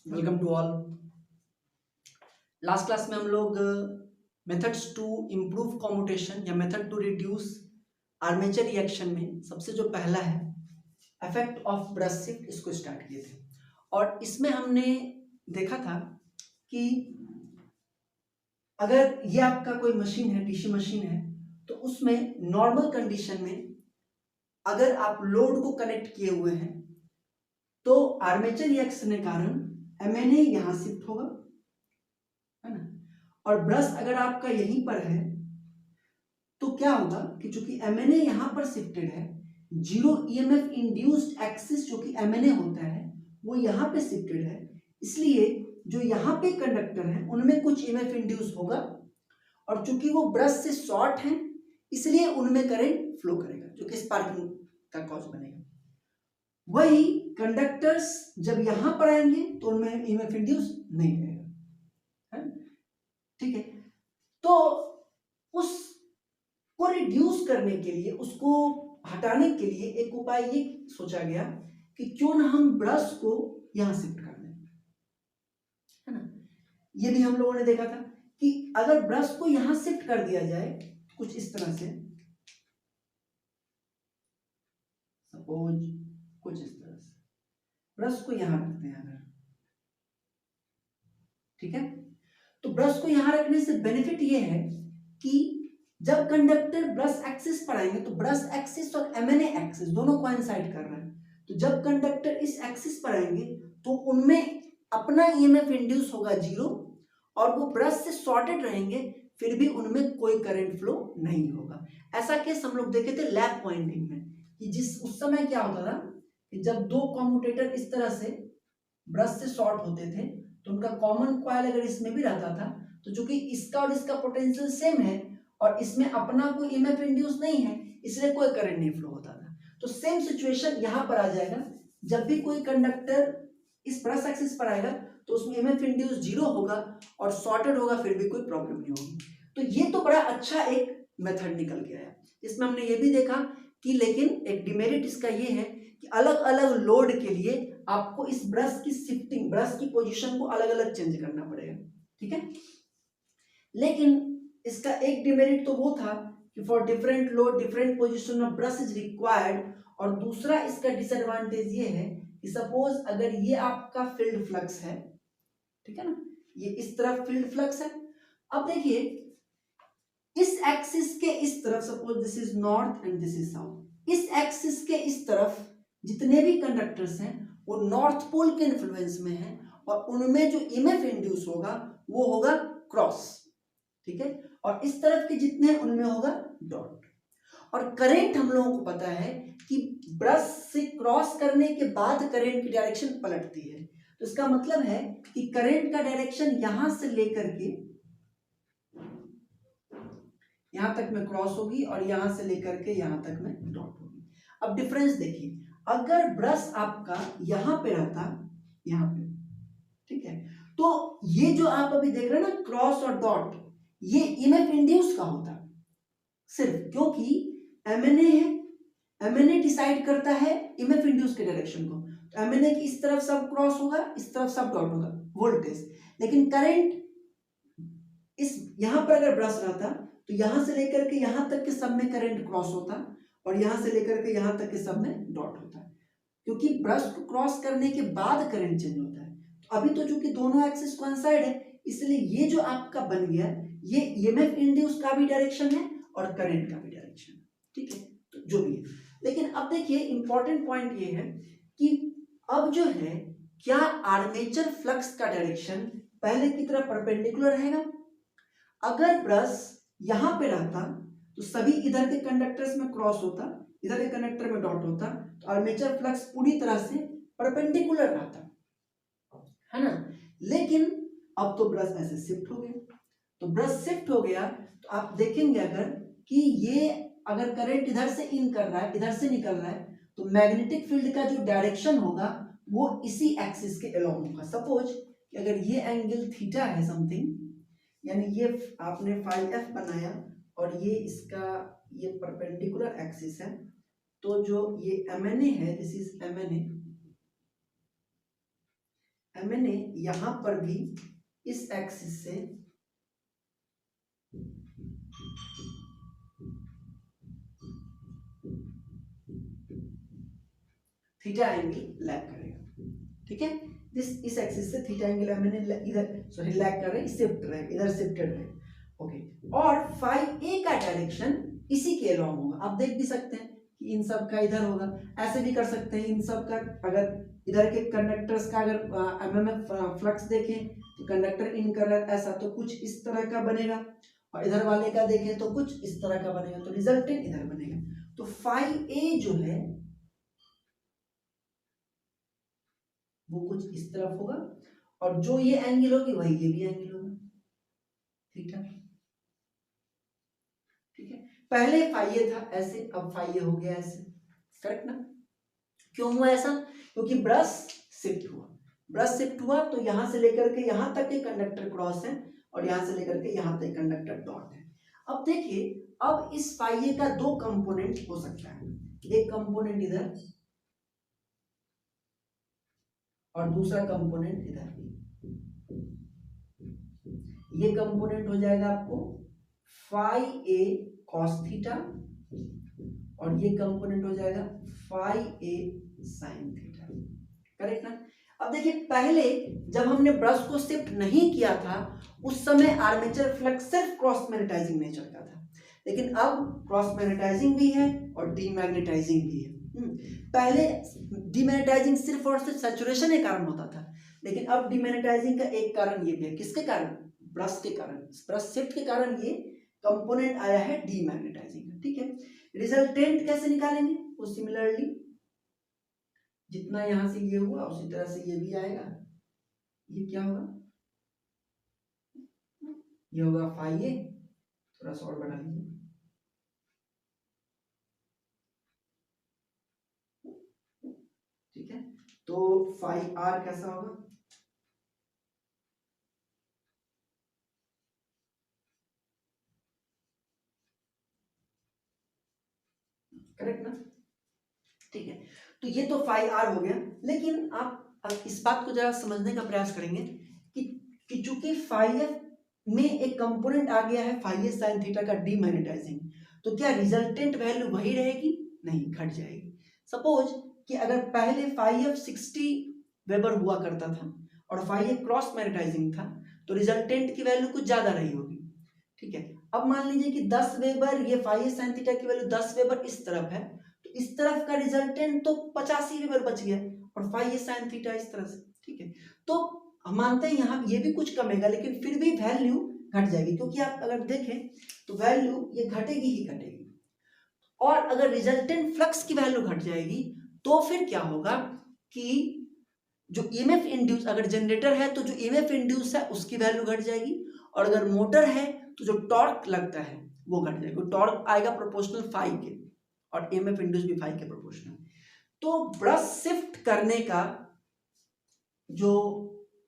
Welcome to all. Last class में हम लोग मेथड्स टू इम्प्रूव कॉम्यूटेशन या method to reduce armature reaction में सबसे जो पहला है इफेक्ट ऑफ ब्रश शिफ्ट, इसको स्टार्ट किए थे। और इसमें हमने देखा था कि अगर ये आपका कोई मशीन है, डीसी मशीन है, तो उसमें नॉर्मल कंडीशन में अगर आप लोड को कनेक्ट किए हुए हैं तो आर्मेचर रिएक्शन के कारण एमएनए यहां शिफ्ट होगा, है ना। और ब्रश अगर आपका यहीं पर है तो क्या होगा कि चूंकि एमएनए यहां पर शिफ्टेड है, जीरो ईएमएफ इंड्यूस्ड एक्सिस जो कि एमएनए होता है वो यहां पे शिफ्टेड है, इसलिए जो यहां पे कंडक्टर है उनमें कुछ ईएमएफ इंड्यूस होगा और चूंकि वो ब्रश से शॉर्ट है इसलिए उनमें करंट फ्लो करेगा जो कि स्पार्किंग का कॉज बनेगा। वही कंडक्टर्स जब यहां पर आएंगे तो उनमें ईएमएफ इंड्यूस नहीं रहेगा, है, ठीक है। तो उसको रिड्यूस करने के लिए, उसको हटाने के लिए एक उपाय ये सोचा गया कि क्यों ना हम ब्रश को यहां शिफ्ट कर दें, है ना। ये भी हम लोगों ने देखा था कि अगर ब्रश को यहां शिफ्ट कर दिया जाए कुछ इस तरह से, सपोज कुछ इस तरह से ब्रश को यहां रखते हैं अगर, ठीक है। तो ब्रश को यहां रखने से बेनिफिट ये है कि जब कंडक्टर ब्रश एक्सिस पर आएंगे तो ब्रश एक्सिस और एमएनए एक्सिस दोनों कोइंसाइड कर रहे हैं, तो जब कंडक्टर इस एक्सिस पर आएंगे तो उनमें अपना ईएमएफ इंड्यूस होगा जीरो और वो ब्रश से शॉर्टेड रहेंगे, फिर भी उनमें कोई करंट फ्लो नहीं होगा। ऐसा केस हम लोग देखे थे लैप पॉइंटिंग में कि जिस उस समय क्या होता था कि जब दो कम्यूटेटर इस तरह से ब्रश से शॉर्ट होते थे तो उनका कॉमन कॉइल अगर इसमें भी रहता था तो चूंकि इसका और इसका पोटेंशियल सेम है और इसमें अपना कोई ईएमएफ इंड्यूस नहीं है इसलिए कोई करंट नहीं फ्लो होता था। तो सेम सिचुएशन यहां पर आ जाएगा, जब भी कोई कंडक्टर इस ब्रश एक्सिस पर आएगा तो उसमें ईएमएफ इंड्यूस जीरो होगा और शॉर्टेड होगा, फिर भी कोई प्रॉब्लम नहीं होगी। तो ये तो बड़ा अच्छा एक मेथड निकल गया है। इसमें हमने ये भी देखा कि लेकिन एक डिमेरिट इसका ये है कि अलग अलग लोड के लिए आपको इस ब्रश की शिफ्टिंग, ब्रश की पोजीशन को अलग अलग चेंज करना पड़ेगा, ठीक है। लेकिन इसका एक डिमेरिट तो वो था कि for different load different position of brush is required, और दूसरा इसका डिसएडवांटेज ये है कि सपोज अगर ये आपका फील्ड फ्लक्स है, ठीक है ना, ये इस तरफ फील्ड फ्लक्स है। अब देखिए इस एक्सिस के इस तरफ, suppose this is north and this is south, इस एक्सिस के इस तरफ जितने भी कंडक्टर्स हैं वो नॉर्थ पोल के इन्फ्लुएंस में हैं और उनमें जो ईएमएफ इंड्यूस होगा वो होगा क्रॉस, ठीक है। और इस तरफ के जितने हैं उनमें होगा डॉट। और करंट हम लोगों को पता है कि ब्रश से क्रॉस करने के बाद करंट की डायरेक्शन पलटती है, तो इसका मतलब है कि करंट का डायरेक्शन यहां से लेकर के यहां तक में क्रॉस होगी और यहां से लेकर के यहां तक में डॉट होगी। अब डिफरेंस देखिए, अगर ब्रश आपका यहां पे रहता, यहां पे, ठीक है, तो ये जो आप अभी देख रहे हैं ना क्रॉस और डॉट, ये ईएमएफ इंड्यूस का होता सिर्फ, क्योंकि एमएनए है, एमएनए डिसाइड करता है ईएमएफ इंड्यूस के डायरेक्शन को, तो एमएनए की इस तरफ सब क्रॉस होगा, इस तरफ सब डॉट होगा वोल्टेज। लेकिन करंट इस यहां पर अगर ब्रश रहता तो यहां से लेकर के यहां तक के सब में करंट क्रॉस होता और यहां से लेकर के यहां तक के सब में डॉट होता, क्योंकि ब्रश को क्रॉस करने के बाद करंट चेंज होता है। तो अभी तो चूंकि दोनों एक्सिस कोइंसाइड है इसलिए ये जो आपका बन गया ये ईएमएफ इंड्यूस का भी डायरेक्शन है और करंट का भी डायरेक्शन है, ठीक है। तो जो भी है, लेकिन अब देखिए इंपॉर्टेंट पॉइंट ये है कि अब जो है क्या आर्मेचर फ्लक्स का डायरेक्शन पहले की तरह परपेंडिकुलर रहेगा। अगर ब्रश यहां पे रहता तो सभी इधर के कंडक्टर्स में क्रॉस होता, इधर के कंडक्टर में डॉट होता, तो आर्मेचर फ्लक्स पूरी तरह से परपेंडिकुलर रहता, है ना। लेकिन अब तो ब्रश ऐसे शिफ्ट हो गया, तो ब्रश शिफ्ट हो गया तो आप देखेंगे अगर कि ये अगर करंट इधर से इन कर रहा है, इधर से निकल रहा है, तो मैग्नेटिक फील्ड का जो डायरेक्शन होगा वो इसी एक्सिस के अलोंग होगा। सपोज कि अगर ये एंगल थीटा है समथिंग, यानी ये आपने फाई एफ बनाया और ये इसका ये परपेंडिकुलर एक्सिस है, तो जो ये एमएनए है, दिस इज एमएनए, MNA यहां पर भी इस एक्सिस से थीटा एंगल लैग करेगा, ठीक है। इस एक्सिस से थीटा एंगल MNA इधर सॉरी लैग कर रहे हैं, शिफ्ट रहे, इधर शिफ्टेड रहे, ओके। और फाई ए का डायरेक्शन इसी के अलॉन्ग होगा। आप देख भी सकते हैं कि इन सब का इधर होगा, ऐसे भी कर सकते हैं इन सब का। अगर इधर के कंडक्टर्स का अगर MMF फ्लक्स देखें तो कंडक्टर इन कर रहा है ऐसा, तो कुछ इस तरह का बनेगा, और इधर वाले का देखें तो कुछ इस तरह का बनेगा, तो रिजल्टेंट इधर बनेगा। तो फाई ए जो है वो कुछ इस तरफ होगा, और जो ये एंगल होगी वही ये भी एंगल होगा, थीटा, ठीक है। पहले फाई ए था ऐसे, अब फाई ए हो गया ऐसे, करेक्ट ना। क्यों हुआ ऐसा? क्योंकि ब्रश शिफ्ट हुआ। ब्रश शिफ्ट हुआ तो यहां से लेकर के यहां तक के कंडक्टर क्रॉस है, और यहां से लेकर के यहां तक कंडक्टर डॉट है। अब देखिए, अब इस फाई ए का दो कंपोनेंट हो सकता है, एक कंपोनेंट इधर और दूसरा कंपोनेंट इधर। ये कंपोनेंट हो जाएगा आपको फाई ए कॉस थीटा, और ये कंपोनेंट हो जाएगा फाई ए साइन थीटा, करेक्ट ना। अब देखिए, पहले जब हमने ब्रश को शिफ्ट नहीं किया था उस समय आर्मेचर फ्लक्स सिर्फ क्रॉस मैग्नेटाइजिंग नेचर का था, लेकिन अब क्रॉस मैग्नेटाइजिंग भी है और डीमैग्नेटाइजिंग भी है। पहले डीमैग्नेटाइजिंग सिर्फ और सिर्फ सैचुरेशन के कारण होता था, लेकिन अब डीमैग्नेटाइजिंग का एक कारण ये भी है, किसके कारण? ब्रश के कारण, ब्रश शिफ्ट के कारण ये कंपोनेंट आया है डीमैग्नेटाइजिंग, ठीक है। रिजल्टेंट कैसे निकालेंगे? वो सिमिलरली जितना यहां से ये हुआ उसी तरह से ये भी आएगा। ये क्या होगा? ये होगा फाई ए, थोड़ा सा और बढ़ा लीजिए, ठीक है। तो फाई आर कैसा होगा? करेक्ट ना, ठीक है। तो ये तो फाई आर हो गया, लेकिन आप अब इस बात को जरा समझने का प्रयास करेंगे कि चूंकि फाई एफ में एक कंपोनेंट आ गया है फाई ए साइन थीटा का डीमैग्नेटाइजिंग, तो क्या रिजल्टेंट वैल्यू वही रहेगी? नहीं, घट जाएगी। सपोज कि अगर पहले फाई एफ 60 वेबर हुआ करता था और फाई ए क्रॉस मैग्नेटाइजिंग था, तो रिजल्टेंट की वैल्यू कुछ ज्यादा रही होगी, ठीक है। अब मान लीजिए कि 10 वेबर, ये फाई ए साइन थीटा की वैल्यू 10 वेबर इस तरफ है, तो इस तरफ का रिजल्टेंट तो 85 वेबर बच गया, और फाई ए साइन थीटा इस तरह से, ठीक है। तो हम मानते हैं यहाँ ये भी कुछ कमेगा, लेकिन फिर भी वैल्यू घट जाएगी, क्योंकि आप अगर देखें तो वैल्यू ये घटेगी ही घटेगी। और अगर रिजल्टेंट फ्लक्स की वैल्यू घट जाएगी तो फिर क्या होगा कि जो ईएमएफ इंड्यूस, अगर जनरेटर है तो जो ईएमएफ इंड्यूस है उसकी वैल्यू घट जाएगी, और अगर मोटर है तो जो टॉर्क लगता है वो घट जाएगा। टॉर्क आएगा प्रोपोर्शनल फाई के, और ईएमएफ इंड्यूस भी फाई के प्रोपोर्शनल। तो ब्रश शिफ्ट करने का जो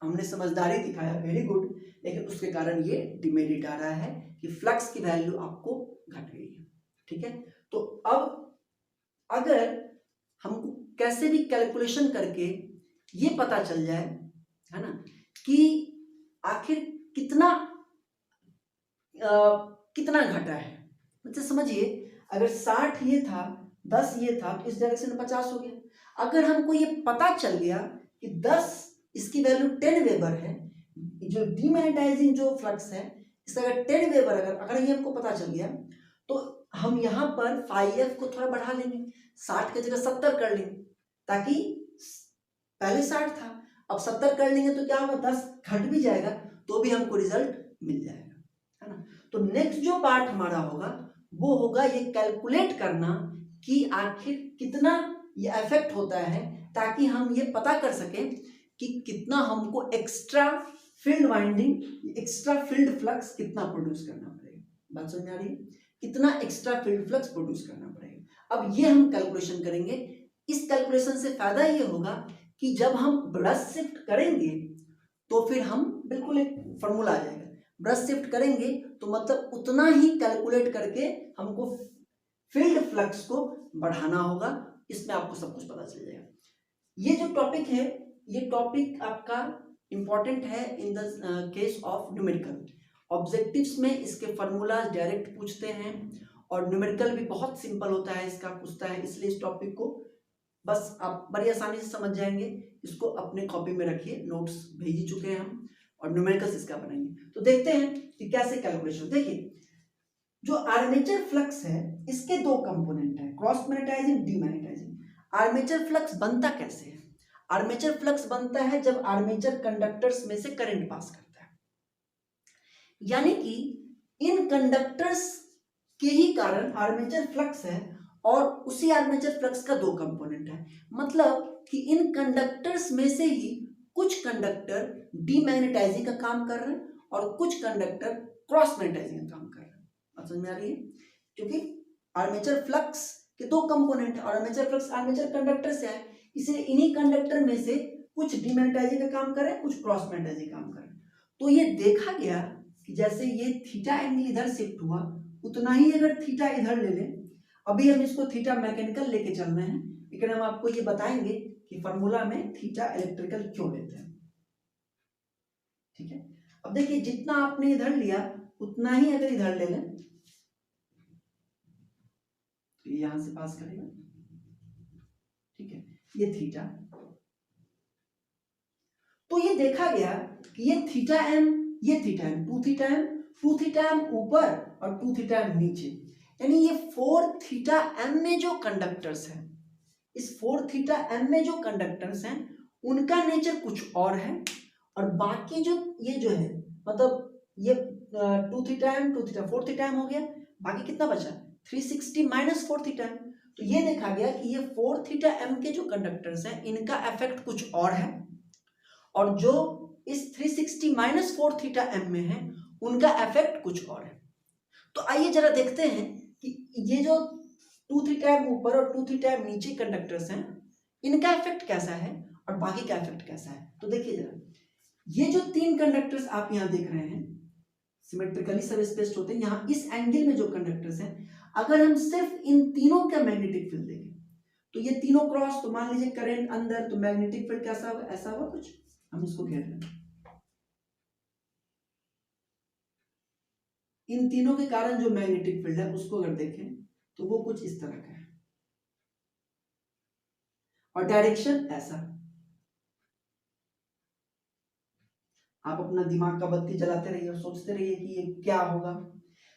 हमने समझदारी दिखाया, वेरी गुड, लेकिन उसके कारण ये डिमेरिट आ रहा है कि फ्लक्स की वैल्यू आपको घट गई है, ठीक है। तो अब अगर हमको कैसे भी कैलकुलेशन करके ये पता चल जाए, है ना, कि आखिर कितना कितना घटा है, मतलब समझिए अगर 60 ये था, 10 ये था, तो इस डायरेक्शन में 50 हो गया। अगर हमको ये पता चल गया कि 10 इसकी वैल्यू 10 वेबर है, जो डीमैग्नेटाइजिंग जो फ्लक्स है इसका अगर 10 वेबर अगर ये हमको पता चल गया, तो हम यहाँ पर फाई एफ को थोड़ा बढ़ा लेंगे, 60 की जगह 70 कर लेंगे, ताकि पहले 60 था, अब 70 कर लेंगे तो क्या होगा, 10 घट भी जाएगा तो भी हमको रिजल्ट मिल जाएगा, है ना। तो नेक्स्ट जो पार्ट हमारा होगा वो होगा ये कैलकुलेट करना कि आखिर कितना ये इफेक्ट होता है, ताकि हम ये पता कर सकें कि कितना हमको extra field winding, extra field flux कितना प्रोड्यूस करना पड़ेगा। बात समझ आ रही है? कितना एक्स्ट्रा फील्ड फ्लक्स प्रोड्यूस करना पड़ेगा। अब ये हम कैलकुलेशन करेंगे। इस कैलकुलेशन से फायदा ये होगा कि जब हम ब्रश शिफ्ट करेंगे तो फिर हम बिल्कुल एक फॉर्मूला आ जाएगा, ब्रश शिफ्ट करेंगे तो मतलब उतना ही कैलकुलेट करके हमको फील्ड फ्लक्स को बढ़ाना होगा। इसमें आपको सब कुछ पता चल जाएगा। ये जो टॉपिक है ये टॉपिक आपका इंपॉर्टेंट है in the case of numerical. Objectives में इसके फॉर्मूलाज डायरेक्ट पूछते हैं और न्यूमेरिकल भी बहुत सिंपल होता है, इसका पूछता है, इसलिए इस टॉपिक को बस आप बड़ी आसानी से समझ जाएंगे। इसको अपने कॉपी में रखिए, नोट्स भेज ही चुके हैं हम और न्यूमेरिकल्स इसका बनाएंगे। तो देखते हैं कि कैसे कैलकुलेशन। देखिए जो आर्मेचर फ्लक्स है इसके दो कंपोनेंट है, cross magnetising, demagnetising. Armature flux बनता कैसे है? आर्मेचर फ्लक्स बनता है जब आर्मेचर कंडक्टर्स में से करंट पास करता है, यानी कि इन कंडक्टर्स के ही कारण आर्मेचर फ्लक्स है और उसी आर्मेचर फ्लक्स का दो कंपोनेंट है। मतलब कि इन कंडक्टर्स में से ही कुछ कंडक्टर डीमैग्नेटाइजिंग का काम कर रहे हैं और कुछ कंडक्टर क्रॉस मैग्नेटाइजिंग का काम कर रहे हैं। बात समझ में आ रही है? क्योंकि आर्मेचर फ्लक्स के दो कंपोनेंट है और आर्मेचर फ्लक्स आर्मेचर कंडक्टर से है, इसलिए इन्हीं कंडक्टर में से कुछ डीमैग्नेटाइजिंग का काम कर रहे हैं, कुछ क्रॉस मैग्नेटाइजिंग काम कर रहे हैं। तो ये देखा गया कि जैसे ये थीटा एंगल इधर शिफ्ट हुआ उतना ही अगर थीटा इधर ले लें, अभी हम इसको थीटा मैकेनिकल लेके चल रहे हैं, लेकिन हम आपको ये बताएंगे कि फॉर्मूला में थीटा इलेक्ट्रिकल क्यों लेते हैं। ठीक है, अब देखिए जितना आपने इधर लिया उतना ही अगर इधर ले लें तो यहां से पास करेगा। ठीक है, ये थीटा, तो ये देखा गया कि ये थीटा एम, ये theta M, two theta M ऊपर और टू थीटा एम नीचे, यानी ये 4 थीटा एम में जो कंडक्टर्स हैं, इस 4 थीटा एम में जो कंडक्टर्स हैं उनका नेचर कुछ और है और बाकी जो ये जो है मतलब ये 2 theta M 2 theta 4 theta M हो गया, बाकी कितना बचा 360 माइनस 4 थीटा एम। तो ये देखा गया कि ये 4 थीटा एम के जो कंडक्टर्स हैं इनका इफेक्ट कुछ और है और जो इस 360 माइनस 4 थीटा एम में है उनका इफेक्ट कुछ और है। तो आइए जरा देखते हैं कि ये जो 2 थीटा एम ऊपर और 2 थीटा एम नीचे कंडक्टर्स हैं इनका इफेक्ट कैसा है और बाकी का इफेक्ट कैसा है। तो देखिए जरा, ये जो 3 कंडक्टर्स आप यहां देख रहे हैं सिमेट्रिकली सब स्पेस्ड होते हैं, यहां इस एंगल में जो कंडक्टर्स हैं अगर हम सिर्फ इन तीनों का मैग्नेटिक फील्ड देखें तो ये तीनों क्रॉस, तो मान लीजिए करंट अंदर, तो मैग्नेटिक फील्ड कैसा होगा, ऐसा होगा कुछ, हम इसको घेर लें। इन तीनों के कारण जो मैग्नेटिक फील्ड है उसको अगर देखें तो वो कुछ इस तरह का है और डायरेक्शन ऐसा। आप अपना दिमाग का बत्ती जलाते रहिए और सोचते रहिए कि ये क्या होगा।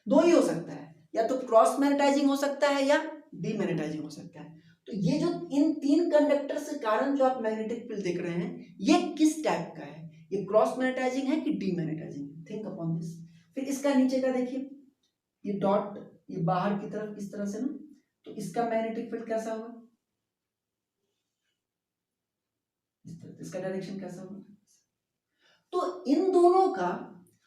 दो ही हो सकता है, या तो क्रॉस मैग्नेटाइजिंग हो सकता है या डीमैग्नेटाइजिंग हो सकता है। तो ये जो इन 3 कंडक्टर के कारण जो आप मैग्नेटिक फील्ड देख रहे हैं ये किस टाइप का है, ये क्रॉस मैग्नेटाइजिंग है कि डीमैग्नेटाइजिंग है, थिंक अपॉन दिस। फिर इसका नीचे का देखिए, ये डॉट ये बाहर की तरफ इस तरह से ना, तो इसका मैग्नेटिक फील्ड कैसा होगा, इस तरह, इसका डायरेक्शन कैसा होगा। तो इन दोनों का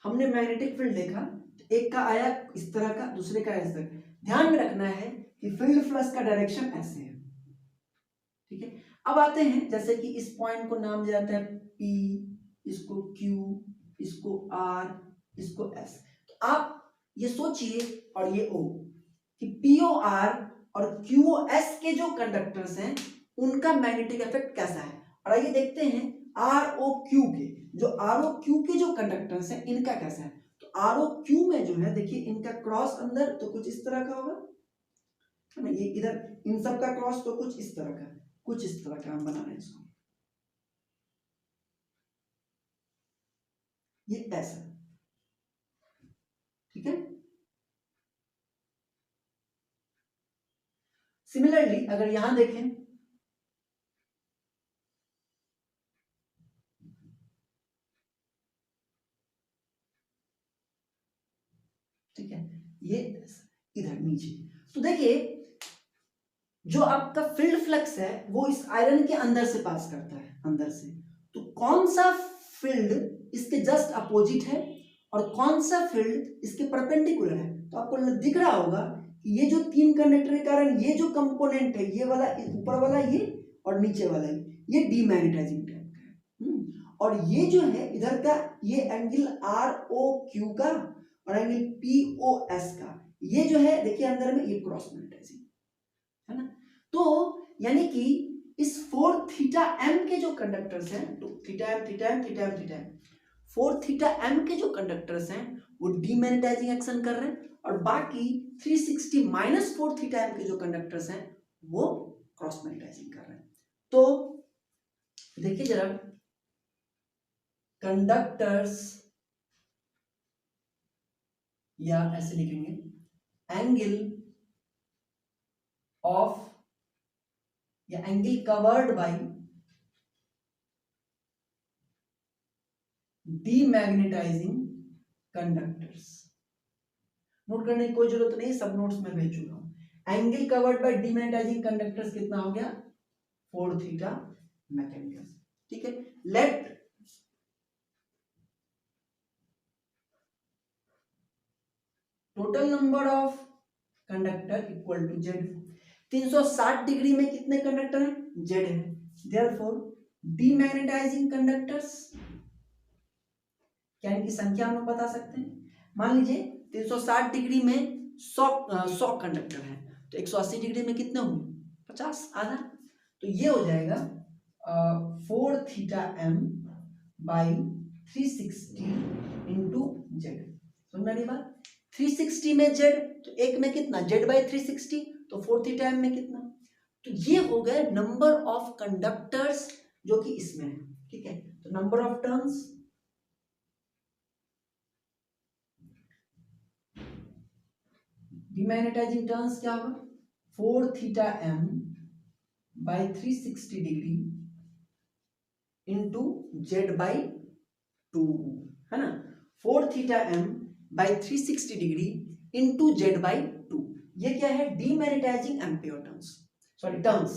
हमने मैग्नेटिक फील्ड देखा, तो एक का आया इस तरह का, दूसरे का इस तरह। ध्यान में रखना है कि फील्ड फ्लक्स का डायरेक्शन ऐसे है। ठीक है, अब आते हैं जैसे कि इस पॉइंट को नाम दिया जाता है P, इसको Q, इसको R, इसको S। तो आप ये सोचिए और ये O कि POR और QOS के जो कंडक्टर्स हैं उनका मैग्नेटिक इफेक्ट कैसा है। और आइए देखते हैं ROQ के, जो ROQ के जो कंडक्टर्स हैं इनका कैसा है। तो ROQ में जो है देखिए इनका क्रॉस अंदर तो कुछ इस तरह का होगा, है ना, ये इधर इन सब का क्रॉस तो कुछ इस तरह का, कुछ इस तरह का हम बना रहे हैं इसको, ये ऐसा। ठीक है, सिमिलरली अगर यहां देखें, ठीक है, ये इधर नीचे, तो देखिए जो आपका फील्ड फ्लक्स है वो इस आयरन के अंदर से पास करता है, अंदर से। तो कौन सा फील्ड इसके जस्ट अपोजिट है और कौन सा फील्ड इसके परपेंडिकुलर है। तो आपको दिख रहा होगा कि ये जो 3 कंडक्टर के कारण ये जो कंपोनेंट है, ये वाला ऊपर वाला ये और नीचे वाला ये डीमैग्नेटाइजिंग टाइप का है। और ये जो है इधर का ये एंगल ROQ का और एंगल POS का, ये जो है देखिए अंदर में ये क्रॉस मैग्नेटाइजिंग है ना। तो यानी कि इस 4 थीटा एम के जो कंडक्टर्स हैं, तो theta M theta M theta M theta M, 4 theta M के जो कंडक्टर्स हैं वो डीमैग्नेटाइजिंग एक्शन कर रहे हैं, और बाकी 360 माइनस 4 थीटा एम के जो कंडक्टर्स हैं वो क्रॉस मैग्नेटाइजिंग कर रहे हैं। तो देखिए जरा, कंडक्टर्स, या ऐसे लिखेंगे एंगल ऑफ, या angle covered by demagnetising conductors. Note करने की कोई जरूरत नहीं, सब नोट्स में भेज चुका हूं। Angle covered by demagnetising conductors कितना हो गया, 4 थीटा मैकेनिकल। ठीक है, let total number of conductor equal to Z. 360 degree में कितने कंडक्टर हैं, जेड है, देयरफॉर डीमैग्नेटाइजिंग कंडक्टर्स, क्या इनकी संख्या हम लोग बता सकते हैं। मान लीजिए 360 डिग्री में 100 कंडक्टर हैं, तो 180 डिग्री में कितने होंगे, 50, आधा। तो ये हो जाएगा 4 theta M by 360 into Z. समझ में आ रही बात, 360 में जेड, तो एक में कितना, जेड बाई 360, तो 4 थीटा एम में कितना। तो ये हो गए नंबर ऑफ कंडक्टर्स जो कि इसमें है। ठीक है, तो number of turns, demagnetising turns क्या होगा, 4 theta M by 360 degree into Z by 2, है ना। 4 theta M by 360 degree into Z by 2, ये क्या है, demagnetising ampere turns, sorry turns,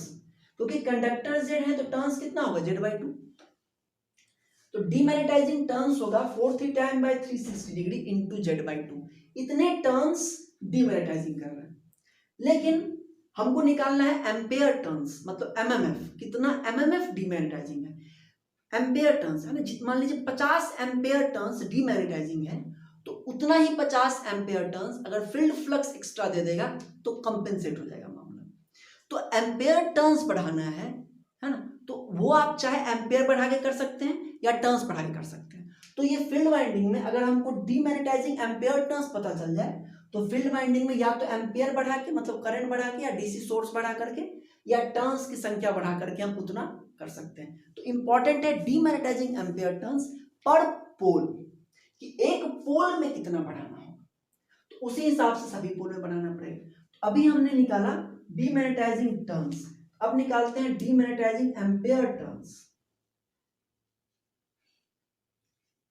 क्योंकि कंडक्टर जेड है तो टर्न्स कितना होगा, जेड बाई 2। तो डीमैग्नेटाइजिंग टर्न्स होगा 4 theta M by 360 degree into Z by 2, इतने टर्न्स डीमैग्नेटाइजिंग कर रहे हैं। लेकिन हमको निकालना है एम्पेयर टर्न्स, मतलब एमएमएफ, कितना एमएमएफ डीमैग्नेटाइजिंग है, एम्पेयर टर्न्स है ना। मान लीजिए 50 एम्पेयर टर्न्स डीमैग्नेटाइजिंग है, तो उतना ही 50 एम्पेयर टर्न्स अगर फील्ड फ्लक्स एक्स्ट्रा दे देगा तो कंपेंसेट हो जाएगा मामला। तो एम्पेयर टर्न्स बढ़ाना है ना, तो वो आप चाहे एम्पेयर बढ़ा के कर सकते हैं या टर्न्स बढ़ा के कर सकते हैं। तो ये फील्ड वाइंडिंग में अगर हमको डीमैग्नेटाइजिंग एम्पेयर टर्न्स पता चल जाए, तो फील्ड वाइंडिंग में या तो एम्पेयर बढ़ा के, मतलब करंट बढ़ा के, या डीसी सोर्स बढ़ा करके, या टर्न्स की संख्या बढ़ा करके हम उतना कर सकते हैं। तो इंपॉर्टेंट है डीमैग्नेटाइजिंग एम्पेयर टर्न्स पर पोल, कि एक पोल में कितना बढ़ाना होगा, तो उसी हिसाब से सभी पोल में बढ़ाना पड़ेगा। तो अभी हमने निकाला डीमैग्नेटाइजिंग टर्न्स, अब निकालते हैं demagnetising ampere turns.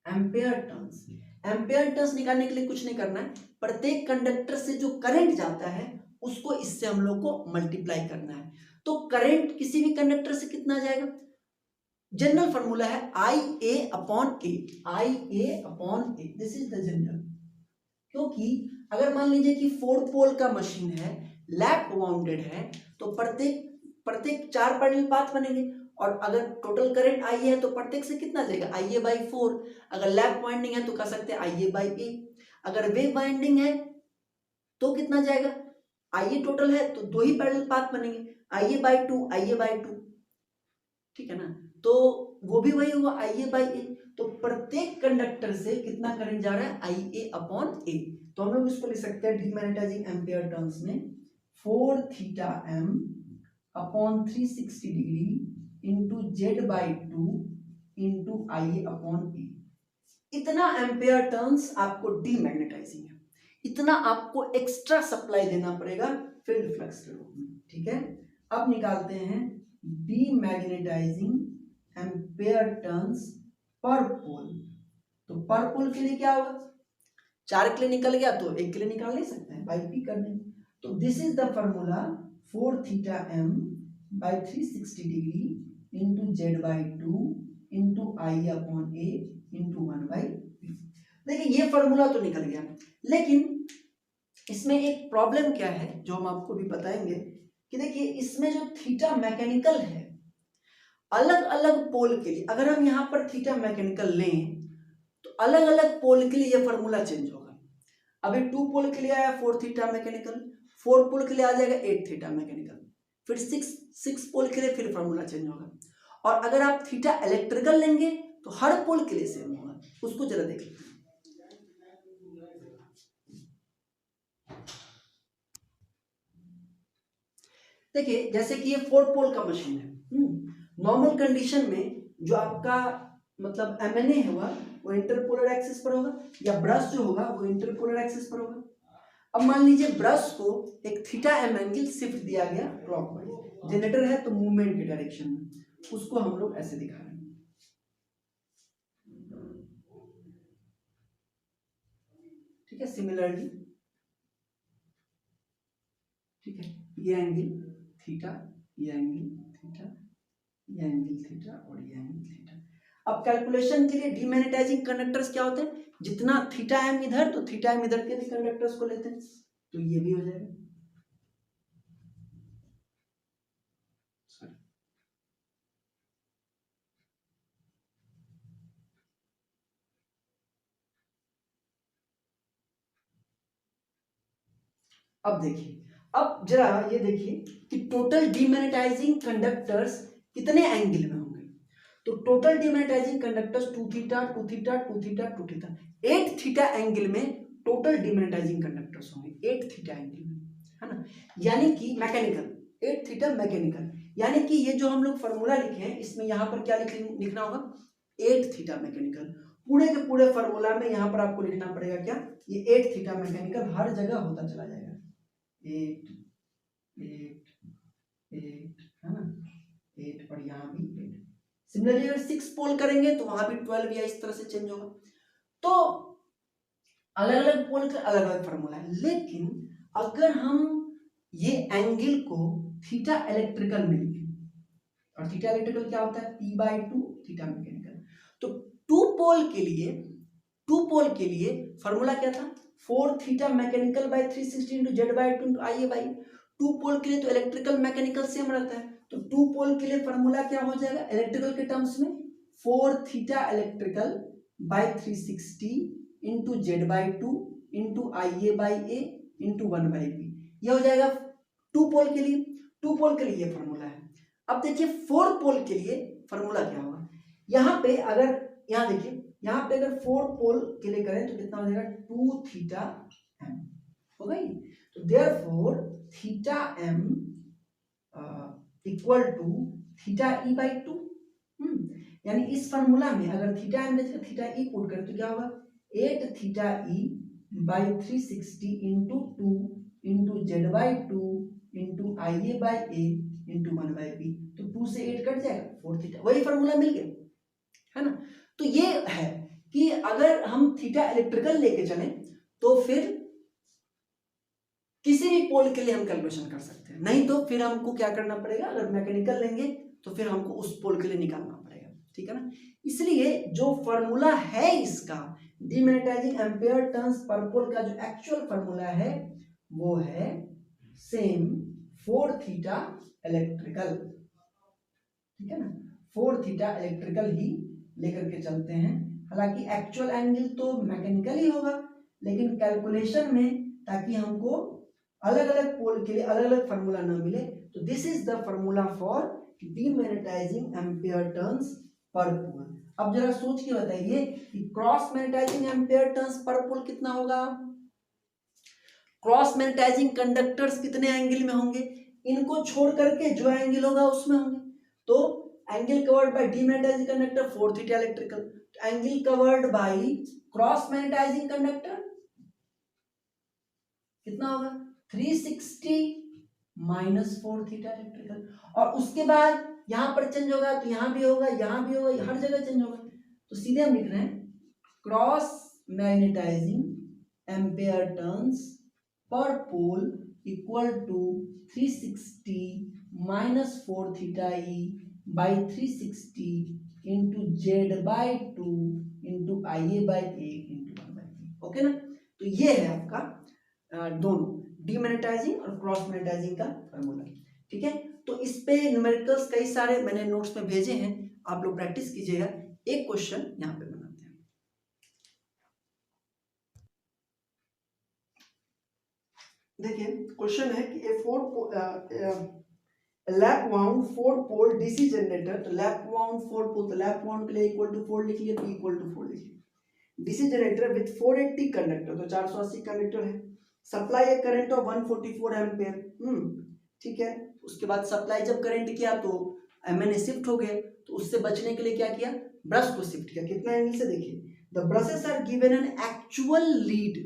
Ampere turns, ampere turns निकालने के लिए कुछ नहीं करना है, प्रत्येक कंडक्टर से जो करंट जाता है उसको इससे हम लोग को मल्टीप्लाई करना है। तो करंट किसी भी कंडक्टर से कितना जाएगा, जनरल फॉर्मूला है I A upon A, I A upon A, this is the general. क्योंकि अगर मान लीजिए कि 4 पोल का मशीन है, लैप वाउंडेड है, तो प्रत्येक 4 पैरेलल पाथ बनेंगे, और अगर टोटल करंट आई है तो प्रत्येक से कितना जाएगा, आई ए बाई 4। अगर लैप वाइंडिंग है तो कह सकते हैं आई ए बाई ए। अगर वेव वाइंडिंग है तो कितना जाएगा, आई ए टोटल है तो 2 ही पैरेलल पाथ बनेंगे, आई ए बाई 2, आई ए बाई 2, ठीक है ना। तो वो भी वही हुआ, आई ए बाई ए। तो प्रत्येक कंडक्टर से कितना करंट जा रहा है, आई ए अपॉन ए। तो हम लोग इसको लिख सकते हैं डीमैग्नेटाइजिंग एम्पेयर टर्म्स में 4 theta M upon 360 degree into Z by 2 into I A upon A. इतना एम्पेयर टर्न्स आपको डीमैग्नेटाइजिंग है, इतना आपको एक्स्ट्रा सप्लाई देना पड़ेगा फील्ड फ्लक्स के रूप में। ठीक है, अब निकालते हैं डीमैग्नेटाइजिंग एम्पेयर टर्न्स पर पोल। तो पर पोल के लिए क्या होगा, 4 के लिए निकल गया तो 1 के लिए निकाल नहीं सकते हैं, बाई पी कर देंगे। तो this is the formula 4 theta M by 360 degree into Z by 2 into I upon A into 1 by P. देखिए ये फॉर्मूला तो निकल गया, लेकिन इसमें एक प्रॉब्लम क्या है जो हम आपको भी बताएंगे, कि देखिए इसमें जो थीटा मैकेनिकल है, अलग अलग पोल के लिए अगर हम यहाँ पर थीटा मैकेनिकल लें तो अलग अलग पोल के लिए ये फॉर्मूला चेंज होगा। अभी 2 पोल के लिए आया 4 थीटा मैकेनिकल, 4 पोल के लिए आ जाएगा 8 थीटा मैकेनिकल, फिर सिक्स पोल के लिए फिर फार्मूला चेंज होगा। और अगर आप थीटा इलेक्ट्रिकल लेंगे तो हर पोल के लिए सेम होगा। उसको जरा देख लेते हैं। देखिए जैसे कि ये 4 पोल का मशीन है, नॉर्मल कंडीशन में जो आपका मतलब एमएनए है वो इंटरपोलर एक्सिस पर होगा, या ब्रश जो होगा वो इंटरपोलर एक्सिस पर होगा। अब मान लीजिए ब्रश को एक थीटा एम एंगल शिफ्ट दिया गया क्लॉकवाइज, जनरेटर है तो मूवमेंट के डायरेक्शन में, उसको हम लोग ऐसे दिखा रहे हैं। ठीक है, सिमिलरली ठीक है, ये एंगल थीटा, ये एंगल थीटा, ये एंगल थीटा और ये एंगल थीटा। अब कैलकुलेशन के लिए डीमैग्नेटाइजिंग कंडक्टर्स क्या होते हैं, जितना थीटा एम इधर तो थीटा एम इधर के भी कंडक्टर्स को लेते हैं, तो ये भी हो जाएगा। अब देखिए, अब जरा ये देखिए कि टोटल डीमैग्नेटाइजिंग कंडक्टर्स कितने एंगल में होंगे। तो total demagnetising conductors 2 theta 2 theta 2 theta 2 theta 8 theta angle में टोटल डीमैग्नेटाइजिंग कंडक्टर्स होंगे 8 थीटा एंगल में, है ना। यानी कि मैकेनिकल 8 थीटा मैकेनिकल, यानी कि ये जो हम लोग फॉर्मूला लिखे हैं इसमें यहाँ पर क्या लिखना होगा 8 थीटा मैकेनिकल। पूरे के पूरे फॉर्मूला में यहाँ पर आपको लिखना पड़ेगा क्या, ये 8 थीटा मैकेनिकल हर जगह होता चला जाएगा। 8 8 8 है ना, 8 और यहाँ भी 8। सिमिलरली अगर 6 पोल करेंगे तो वहां भी 12 या इस तरह से चेंज होगा। तो अलग अलग पोल का अलग अलग फॉर्मूला है, लेकिन अगर हम ये एंगल को थीटा इलेक्ट्रिकल में लिखें, और थीटा इलेक्ट्रिकल क्या होता है P/2 थीटा मैकेनिकल, तो टू पोल के लिए फॉर्मूला क्या था 4 theta mechanical by 360 into Z/2 into IA/2। Two pole के लिए तो इलेक्ट्रिकल मैकेनिकल सेम रहता है, तो टू पोल के लिए फॉर्मूला क्या हो जाएगा इलेक्ट्रिकल के टर्म्स में 4 theta electrical by 360 into Z/2 into IA/A into 1/B। यह हो जाएगा टू पोल के लिए। टू पोल के लिए फॉर्मूला है। अब देखिए 4 पोल के लिए फॉर्मूला क्या होगा, यहाँ पे अगर यहाँ देखिए यहाँ पे अगर 4 पोल के लिए करें तो कितना हो जाएगा 2 थीटा एम हो गई। तो therefore theta M equal to theta E by 2। यानी इस फॉर्मूला में अगर थीटा एम जगह थीटा ई पुट करें तो क्या होगा 8 theta E by 360 into 2 into Z/2 into IA/A into 1/B। तो 2 से 8 कट जाएगा 4 थीटा, वही फॉर्मूला मिल गया, है ना। तो ये है कि अगर हम थीटा इलेक्ट्रिकल लेके चले तो फिर किसी भी पोल के लिए हम कैलकुलेशन कर सकते हैं, नहीं तो फिर हमको क्या करना पड़ेगा, अगर मैकेनिकल लेंगे तो फिर हमको उस पोल के लिए निकालना पड़ेगा, ठीक है ना। इसलिए जो फॉर्मूला है इसका डीमैग्नेटाइजिंग एम्पेयर टर्न्स पर पोल का जो एक्चुअल फॉर्मूला है वो है सेम 4 थीटा इलेक्ट्रिकल, ठीक है ना। 4 थीटा इलेक्ट्रिकल ही लेकर के चलते हैं। हालांकि एक्चुअल एंगल तो मैकेनिकल ही होगा, लेकिन कैलकुलेशन में ताकि हमको अलग अलग पोल के लिए अलग अलग फार्मूला ना मिले, तो this is the formula for demagnetizing ampere turns per pole. अब जरा सोच के बताइए कि cross magnetizing ampere turns per पोल कितना होगा। क्रॉस मैग्नेटाइजिंग कंडक्टर्स कितने एंगल में होंगे, इनको छोड़ करके जो एंगल होगा उसमें होंगे। तो angle covered by demagnetising conductor 4 theta electrical, angle covered by cross magnetising conductor कितना होगा 360 माइनस 4 थीटा इलेक्ट्रिकल। और उसके बाद यहां पर चेंज होगा तो यहां भी होगा, यहां भी होगा, हर जगह चेंज होगा। तो सीधे हम लिख रहे हैं cross magnetizing ampere turns per pole equal to 360 minus 4 theta E by 360 into Z/2 into IA/A into 1/B। Okay ना। तो ये है आपका दोनों डीमैग्नेटाइजिंग और क्रॉस मैग्नेटाइजिंग का फॉर्मूला, ठीक है। तो इस पे न्यूमेरिकल्स कई सारे मैंने नोट्स में भेजे हैं, आप लोग प्रैक्टिस कीजिएगा। एक क्वेश्चन यहाँ पे बनाते हैं। देखिए क्वेश्चन है कि lap wound 4 pole DC generator, तो लैप वाउंड 4 पोल, तो लैप वाउंड के लिए इक्वल टू 4 लिख लिया, तो इक्वल टू 4 लिख लिया। डीसी जनरेटर विथ 480 कंडक्टर, तो 480 कंडक्टर है, supply A current of 144 ampere. ठीक है, उसके बाद सप्लाई जब करंट किया तो एमएनए शिफ्ट हो गए, तो उससे बचने के लिए क्या किया, ब्रश को शिफ्ट किया। कितना एंगल से, देखिए the brushes are given an actual lead,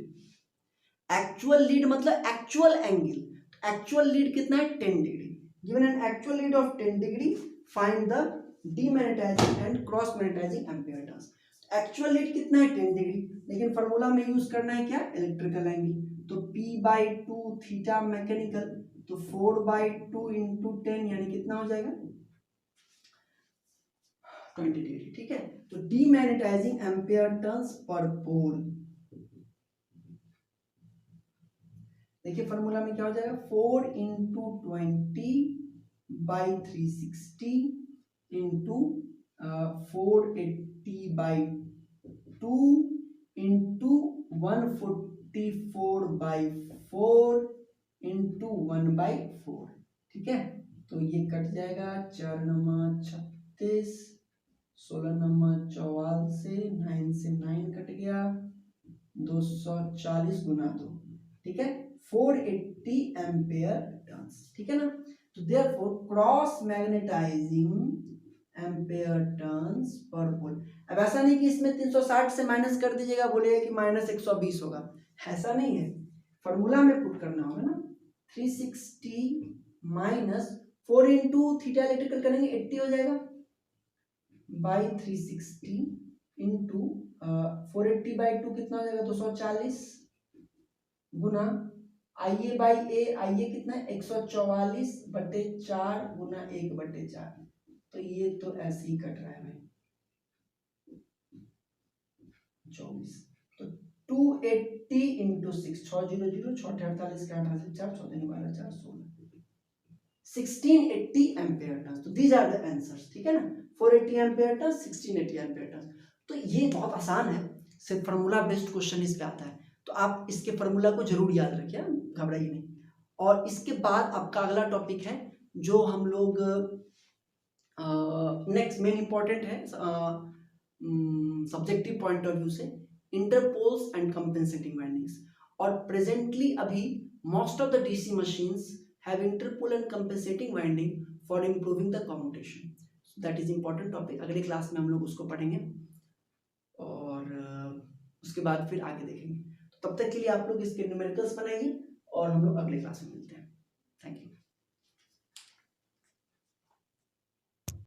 actual lead मतलब एक्चुअल एंगल, एक्चुअल लीड कितना है 10 degree, given an actual lead of 10 degree, find the demagnetising and cross magnetising ampere turns. Actual lead कितना है 10 degree, लेकिन formula में use करना है क्या, इलेक्ट्रिकल एंगल, तो P/2 थीटा मैकेनिकल, तो 4/2 इंटू 10 यानी कितना हो जाएगा 20 डिग्री। ठीक है, तो डीमैग्नेटाइजिंग एम्पीयर टर्न्स पर पोल, देखिए फॉर्मूला में क्या हो जाएगा 4 इंटू 20/360 इंटू 480/2 इंटू 144/4 इंटू 1/4। ठीक है, तो ये कट जाएगा, 4 नमा 36, 16 नमा 44, 9 से 9 कट गया, 240 गुना 2। ठीक है, 480 एम्पेयर टर्न्स। ठीक है ना, तो therefore cross magnetizing ampere turns per pole. अब ऐसा नहीं कि इसमें 360 से माइनस कर दीजिएगा, बोलिएगा कि -120 होगा, ऐसा नहीं है, फॉर्मूला में पुट करना होगा ना, 360 माइनस 4 इंटू थीटा इलेक्ट्रिकल करेंगे 80 हो जाएगा, बाई 360 इंटू 480/2 कितना हो जाएगा 240 गुना IA/A कितना है 144/4 गुना 1/4, तो ये तो ऐसे ही कट रहा है भाई 24, तो 280 इंटू 6, 600 6 48 4 4 12 4 16 1680 एम्पेयर टर्न्स। तो दीज आर द आंसर्स। ठीक है ना, 480 एम्पेयर टर्न्स, 1680 एम्पेयर टर्न्स। तो ये बहुत आसान है, सिर्फ फार्मूला बेस्ड क्वेश्चन इस पे आता है, तो आप इसके फार्मूला को जरूर याद रखिए, घबराइए नहीं। और इसके बाद आपका अगला टॉपिक है जो हम लोग नेक्स्ट मेन इंपॉर्टेंट है सब्जेक्टिव पॉइंट ऑफ व्यू से, इंटरपोल्स एंड कंपेंसेटिंग वाइंडिंग्स। और प्रेजेंटली अभी most of the DC machines have interpole and compensating winding for improving the commutation. That is important topic, अगले class में हम लोग उसको पढ़ेंगे और उसके बाद फिर आगे देखेंगे। तब तक के लिए आप लोग इसके न्यूमेरिकल्स बनाइए और हम लोग अगले क्लास में